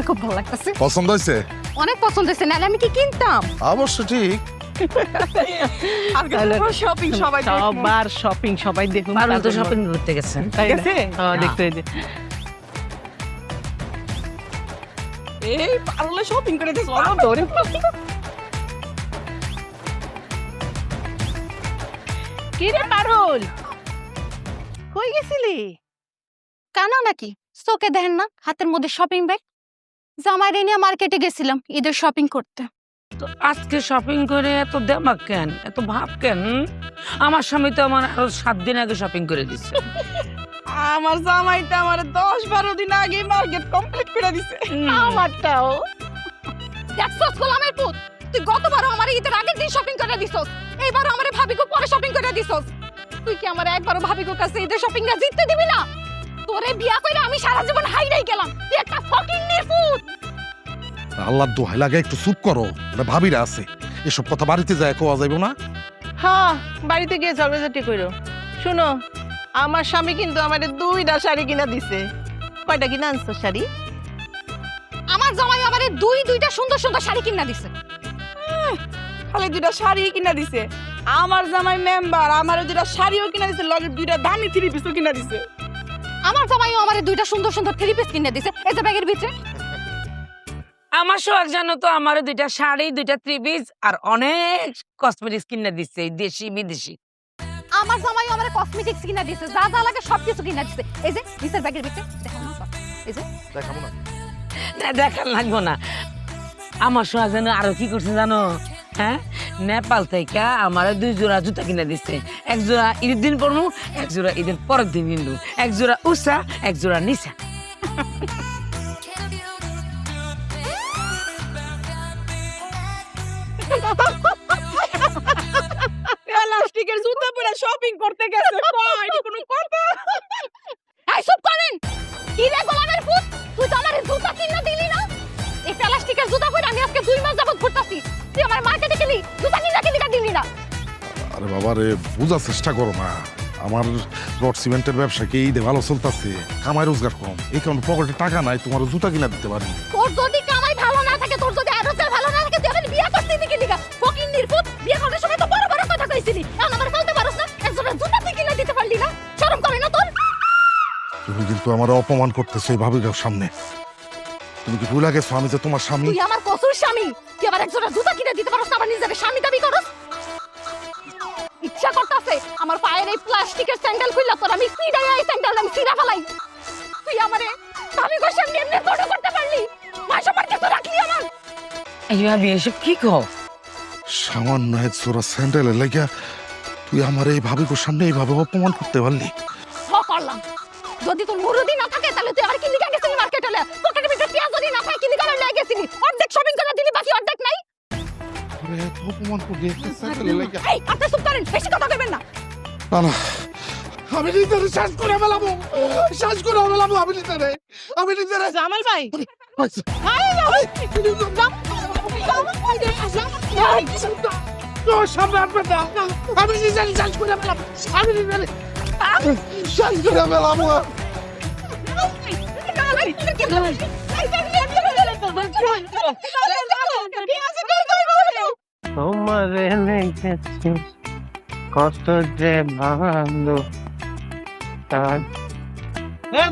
খুব ভালো লাগতেছে। পছন্দ হয়েছে? অনেক পছন্দ হয়েছে, নাহলে আমি কি কিনতাম? অবশ্য ঠিক। শপিং সবাই সবার শপিং সবাই দেখুন। পারুল তো শপিং করতে গেছেন। ঠিক আছে, দেখতে এই যে এই পারুলে শপিং করে দিছ অনেক ধরে। কি রে পারুল, কই গেছিলি? কানা নাকি? চোখে দেখেন না হাতের মধ্যে শপিং ব্যাগ? জামাইরে নিয়ে মার্কেটে গেছিলাম ঈদের শপিং করতে। তো আজকে শপিং করে এত দেমাক কেন, এত ভাব কেন? আমার স্বামী তো আমার আরো 7 দিন আগে শপিং করে দিছে। আমার জামাইটা আমার 10-12 দিন আগে মার্কেট কমপ্লিট করে দিছে। আমারটাও দেখছস গোলামের পুত, তুই গতবারও আমার ঈদের আগের দিন শপিং করে দিছস, এইবারও আমারে ভাবিকে পরে শপিং করে দিছস। তুই কি আমার একবারও ভাবিকে কাছে ঈদের শপিংটা জিততে দিবি না? তোরে বিয়া কইরা আমি সারা জীবন হাইরাই গেলাম, তুই একটা ফকিং নির্বুত। আল্লাহর দোহাই লাগে একটু চুপ করো, মানে ভাবিরা আছে, এসব কথা বাড়িতে যায় কোয়া যাইব না। হ্যাঁ, বাড়িতে গিয়ে ঝগড়াঝাটি কইরো। শুনো, আমার স্বামী কিন্তু আমারে 2টা শাড়ি কিনা দিছে। কয়টা কিনা আনছো শাড়ি? আমার জামাই আমারে দুইটা সুন্দর সুন্দর শাড়ি কিনা দিছে। খালি 2টা শাড়ি কিনা দিছে। আমার জামাই মেম্বার, আমারে 2টা শাড়িও কিনা দিছে, লগে 2টা দামি 3 পিসও কিনা দিছে। আমার জামাইও আমারে দুইটা সুন্দর সুন্দর থ্রি পিস কিনে দিছে এই যে ব্যাগের ভিতরে। আমার সোহাগ জানো তো আমার 2টা শাড়ি, 2টা 3 পিস আর অনেক কসমেটিক্স কিনে দিচ্ছে, দেশি বিদেশি। আমার জামাইও আমারে কসমেটিক্স কিনা দিছে, যা যা লাগে সবকিছু কিনা দিছে। এই যে নিচের ব্যাগের ভিতরে দেখো না, এই যে দেখাবো না। না, দেখার লাগবো না। আমার সোহাগ জানো আরো কি করছে জানো? হ্যাঁ, নেপাল থেকে আমার 2 জোড়া জুতা কিনে দিচ্ছে। 1 জোড়া ঈদের দিন পরবো, 1 জোড়া ঈদের পরের দিন কিনবো। 1 জোড়া উষা, 1 জোড়া নিশা। প্লাস্টিকের জুতা পরে শপিং করতে গেছে, কই এটা কোনো কথা? এই চুপ করেন। কি রে গোলামের পুত, তুই তো আমারে জুতা কিনা দিলি না? এই প্লাস্টিকের জুতা পরে আমি আজকে 2 মাস যাবত ঘুরতাছি, তুই আমার মার্কেটে গেলি জুতা কিনা দিলি না? আরে বাবা রে, বোঝার চেষ্টা করো না। আমার রড সিমেন্টের ব্যবসা কি ঈদে ভালো চলতেছে, কামাই রোজগার কম, এই কারণে পকেটে টাকা নাই, তোমার জুতা কিনা দিতে পারি। তোর যদি কামাই ভালো না থাকে, তোর যদি আরোজগার ভালো না থাকে, তুই আমার বিয়া করতে দিকে লিগা ফকিং নির্বুত। বিয়া করার সময় তো বড় বড় কথা কইছিলি, এখন আমার বলতে পারোস না? একজনের জুতা তুই কিনা দিতে পারলি না? শরম করে না তোর? তুমি কিন্তু আমার অপমান করতেছো এই ভাবিকার সামনে। তুমি কি ভুলে গেছো আমি যে তোমার স্বামী? তুই আমার কসুর স্বামী, তুই আবার একজনের জুতা কিনা দিতে পারোস না, আবার নিজের স্বামী দাবি করস? ইচ্ছা করতেছে আমার পায়ের এই প্লাস্টিকের স্যান্ডেল খুললা তোর আমি সিধা এই স্যান্ডেল আমি সিধা ফেলাই। তুই আমারে ভাবি গো সামনে এমনি ছোট করতে পারলি? মাসা পার কিছু রাখলি আমার? এই ভাবি এসব কি কও? সামান্য এক জোড়া স্যান্ডেলের লাগিয়া তুই আমার এই ভাবিকার সামনে এইভাবে অপমান করতে পারলি? করলাম। যদি তোর মুরুদি না থাকে তাহলে তুই আমার কি লিগা গেছিলি মার্কেটে? পকেটের ভিতরে পেঁয়াজ যদি না থাকে কি লিগা লয়ে গেছিলি? অর্ধেক শপিং করে দিলি, বাকি অর্ধেক নাই। আরে এত অপমান করলি একটা স্যান্ডেলের লাগিয়া? এই আপনি চুপ করেন, বেশি কথা কইবেন না। না না, আমি নিজের শ্বাস করে ফেলাবো, শ্বাস করে ফেলাবো আমি নিজের। জামাল ভাই, তোর সামনে আসবে না, আমি নিজের শ্বাস করে ফেলাবো, আমি নিজের শ্বাস করে ফেলাবো। তোমারে লেগেছে কত যে ভালো তার।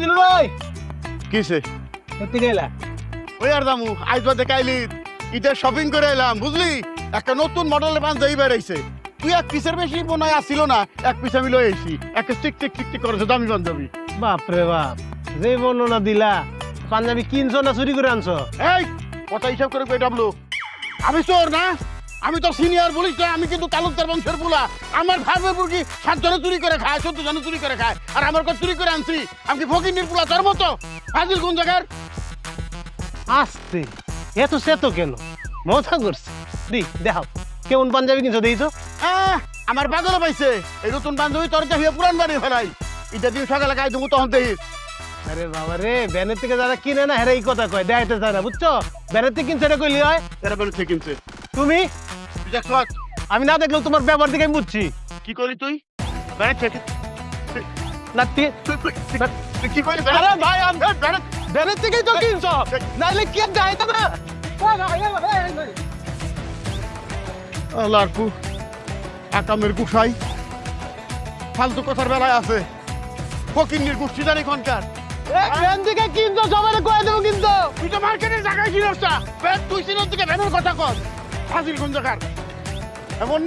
দিনু ভাই কিসে কোথায় গেলা? ওই আর দামু আজ বাদে কাইলি এটা শপিং করে এলাম, বুঝলি? একটা নতুন মডেলের পাঞ্জাবি বেরাইছে, তুই 1 পিসের বেশি মনে হয় আসছিল না, 1 পিস আমি লই আইছি। একটা টিক টিক টিক টিক করেছে দামি পাঞ্জাবি। বাপরে বাপ, যে বর্ণনা দিলা, পাঞ্জাবি কিনছো না চুরি করে আনছো? এই কথা হিসাব করে কই ডাবলু, আমি চোর না? আমি তো সিনিয়র বলিস না, আমি কিন্তু তালুকদার বংশের পোলা। আমার ভাইয়ের মুরগি 7 জনে চুরি করে খায়, 14 জনে চুরি করে খায়, আর আমার কাছে চুরি করে আনছি। আমি কি ফকিন্নির পোলা তোর মতো? ফাজিল কোন জায়গার? আসতে এত সেত কেন? মজা করছে। দি দেখাও কেমন পাঞ্জাবি কিনছো দিয়েছো? আমার পাগলে পাইছে, এই নতুন পাঞ্জাবি তোর চাহিয়ে পুরান বানিয়ে ফেলাই। এটা দিয়ে সকালে গায়ে দেবো তখন দেখিস। আরে বাবা রে, ব্যানের থেকে যারা কিনে না হেরা এই কথা কয়, দেখাইতে চায় না, বুঝছো? ব্যানের থেকে কিনছে এটা কইলি হয়? এরা বেরো থেকে কিনছে। তুমি তুই দেখ, আমি না দেখলেও তোমার ব্যবহার দিকে আমি বুঝছি। কি করি তুই? ব্যানের থেকে না তুই তুই কি করি? আরে ভাই, আমি বেড়ের থেকেই তো কিনছ নাহলে কি আর যাইতো না লারপু আকামের গুসাই ফালতু কথার বেলায় আছে ফকিন্নির গোষ্ঠী জানি কোনকার ট্রেন থেকে কিনছো সবাই কয়ে দেবো কিন্তু তুই তো মার্কেটের জায়গায় কিনস না তুই সিনোর দিকে ভ্যানের কথা কর হাজির কোন জায়গার এমন